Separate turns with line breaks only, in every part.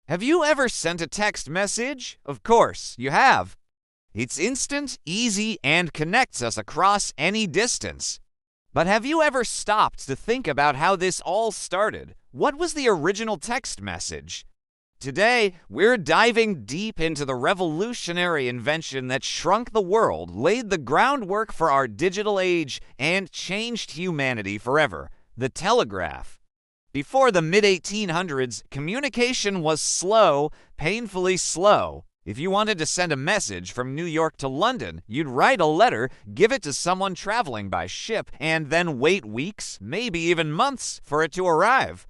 Have you ever sent a text message? Of course, you have. It's instant, easy, and connects us across any distance. But have you ever stopped to think about how this all started? What was the original text message? Today, we're diving deep into the revolutionary invention that shrunk the world, laid the groundwork for our digital age, and changed humanity forever: the telegraph. Before the mid-1800s, communication was slow, painfully slow. If you wanted to send a message from New York to London, you'd write a letter, give it to someone traveling by ship, and then wait weeks, maybe even months, for it to arrive.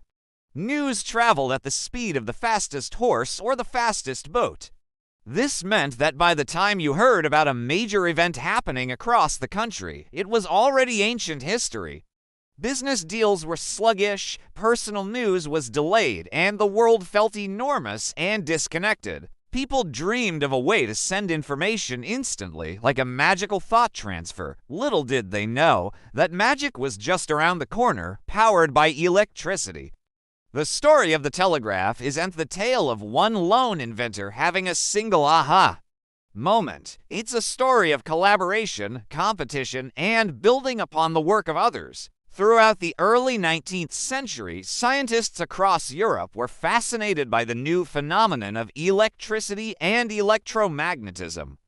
News traveled at the speed of the fastest horse or the fastest boat. This meant that by the time you heard about a major event happening across the country, it was already ancient history. Business deals were sluggish, personal news was delayed, and the world felt enormous and disconnected. People dreamed of a way to send information instantly, like a magical thought transfer. Little did they know that magic was just around the corner, powered by electricity. The story of the telegraph isn't the tale of one lone inventor having a single aha moment. It's a story of collaboration, competition, and building upon the work of others. Throughout the early 19th century, scientists across Europe were fascinated by the new phenomenon of electricity and electromagnetism.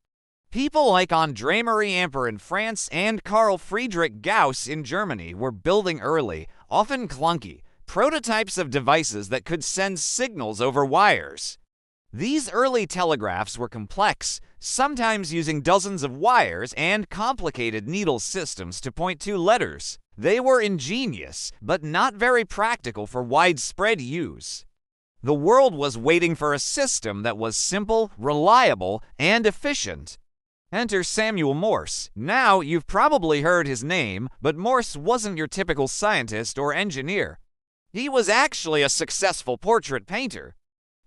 People like André-Marie Ampère in France and Carl Friedrich Gauss in Germany were building early, often clunky, prototypes of devices that could send signals over wires. These early telegraphs were complex, sometimes using dozens of wires and complicated needle systems to point to letters. They were ingenious, but not very practical for widespread use. The world was waiting for a system that was simple, reliable, and efficient. Enter Samuel Morse. Now, you've probably heard his name, but Morse wasn't your typical scientist or engineer. He was actually a successful portrait painter.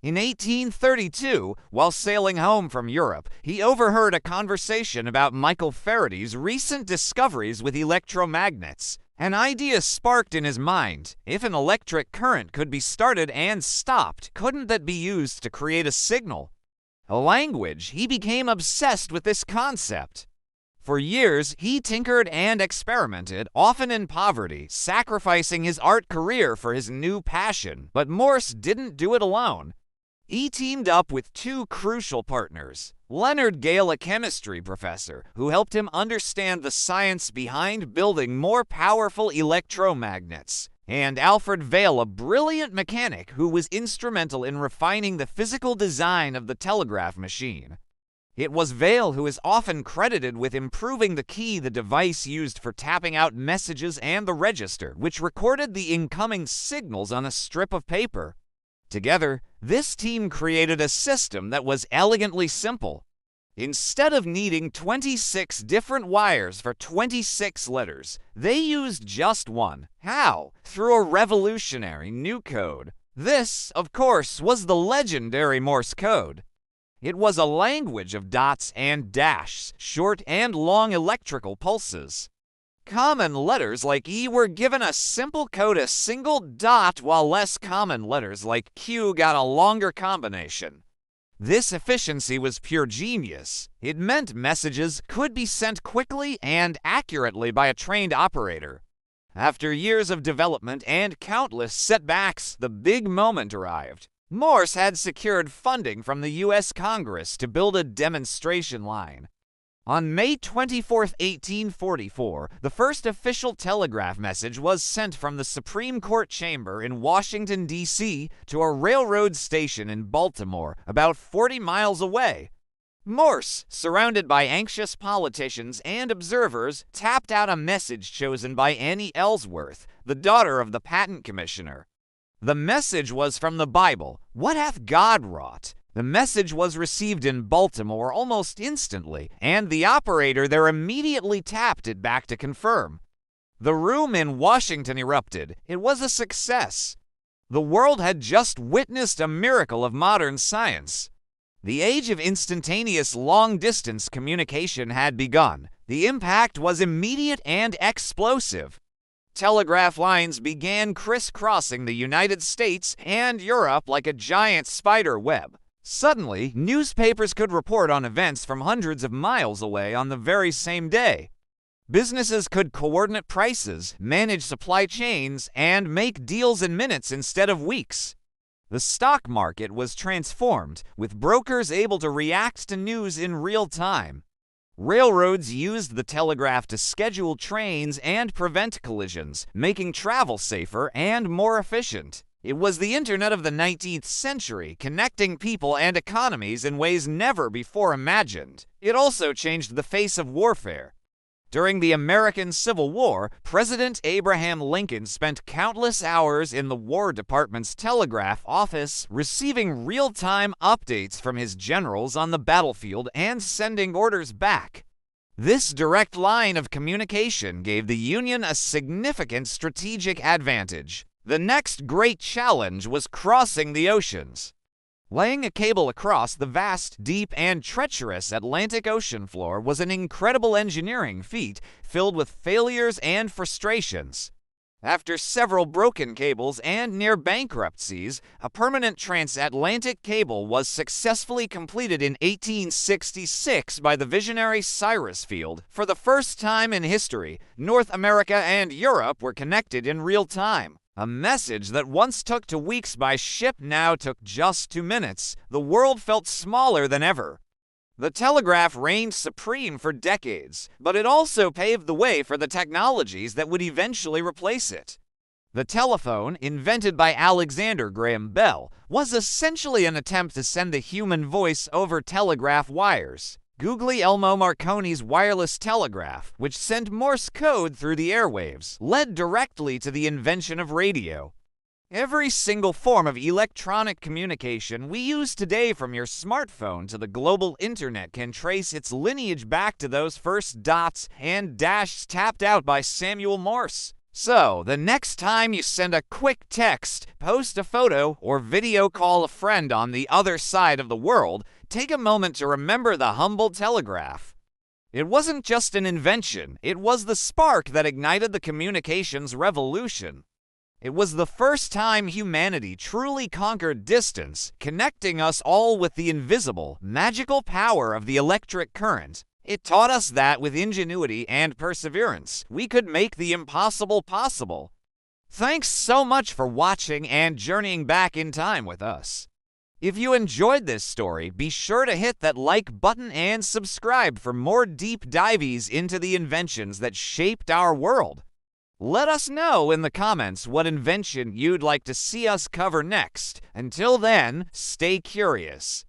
In 1832, while sailing home from Europe, he overheard a conversation about Michael Faraday's recent discoveries with electromagnets. An idea sparked in his mind. If an electric current could be started and stopped, couldn't that be used to create a signal? A language. He became obsessed with this concept. For years, he tinkered and experimented, often in poverty, sacrificing his art career for his new passion. But Morse didn't do it alone. He teamed up with two crucial partners: Leonard Gale, a chemistry professor, who helped him understand the science behind building more powerful electromagnets, and Alfred Vail, a brilliant mechanic who was instrumental in refining the physical design of the telegraph machine. It was Vail who is often credited with improving the key the device used for tapping out messages and the register, which recorded the incoming signals on a strip of paper. Together, this team created a system that was elegantly simple. Instead of needing 26 different wires for 26 letters, they used just one. How? Through a revolutionary new code. This, of course, was the legendary Morse code. It was a language of dots and dashes, short and long electrical pulses. Common letters like E were given a simple code, a single dot, while less common letters like Q got a longer combination. This efficiency was pure genius. It meant messages could be sent quickly and accurately by a trained operator. After years of development and countless setbacks, the big moment arrived. Morse had secured funding from the U.S. Congress to build a demonstration line. On May 24, 1844, the first official telegraph message was sent from the Supreme Court chamber in Washington, D.C. to a railroad station in Baltimore, about 40 miles away. Morse, surrounded by anxious politicians and observers, tapped out a message chosen by Annie Ellsworth, the daughter of the patent commissioner. The message was from the Bible. "What hath God wrought?" The message was received in Baltimore almost instantly, and the operator there immediately tapped it back to confirm. The room in Washington erupted. It was a success. The world had just witnessed a miracle of modern science. The age of instantaneous long-distance communication had begun. The impact was immediate and explosive. Telegraph lines began crisscrossing the United States and Europe like a giant spider web. Suddenly, newspapers could report on events from hundreds of miles away on the very same day. Businesses could coordinate prices, manage supply chains, and make deals in minutes instead of weeks. The stock market was transformed, with brokers able to react to news in real time. Railroads used the telegraph to schedule trains and prevent collisions, making travel safer and more efficient. It was the internet of the 19th century, connecting people and economies in ways never before imagined. It also changed the face of warfare. During the American Civil War, President Abraham Lincoln spent countless hours in the War Department's telegraph office, receiving real-time updates from his generals on the battlefield and sending orders back. This direct line of communication gave the Union a significant strategic advantage. The next great challenge was crossing the oceans. Laying a cable across the vast, deep, and treacherous Atlantic Ocean floor was an incredible engineering feat filled with failures and frustrations. After several broken cables and near bankruptcies, a permanent transatlantic cable was successfully completed in 1866 by the visionary Cyrus Field. For the first time in history, North America and Europe were connected in real time. A message that once took 2 weeks by ship now took just 2 minutes. The world felt smaller than ever. The telegraph reigned supreme for decades, but it also paved the way for the technologies that would eventually replace it. The telephone, invented by Alexander Graham Bell, was essentially an attempt to send the human voice over telegraph wires. Guglielmo Marconi's wireless telegraph, which sent Morse code through the airwaves, led directly to the invention of radio. Every single form of electronic communication we use today, from your smartphone to the global internet, can trace its lineage back to those first dots and dashes tapped out by Samuel Morse. So, the next time you send a quick text, post a photo, or video call a friend on the other side of the world, take a moment to remember the humble telegraph. It wasn't just an invention, it was the spark that ignited the communications revolution. It was the first time humanity truly conquered distance, connecting us all with the invisible, magical power of the electric current. It taught us that with ingenuity and perseverance, we could make the impossible possible. Thanks so much for watching and journeying back in time with us. If you enjoyed this story, be sure to hit that like button and subscribe for more deep dives into the inventions that shaped our world. Let us know in the comments what invention you'd like to see us cover next. Until then, stay curious.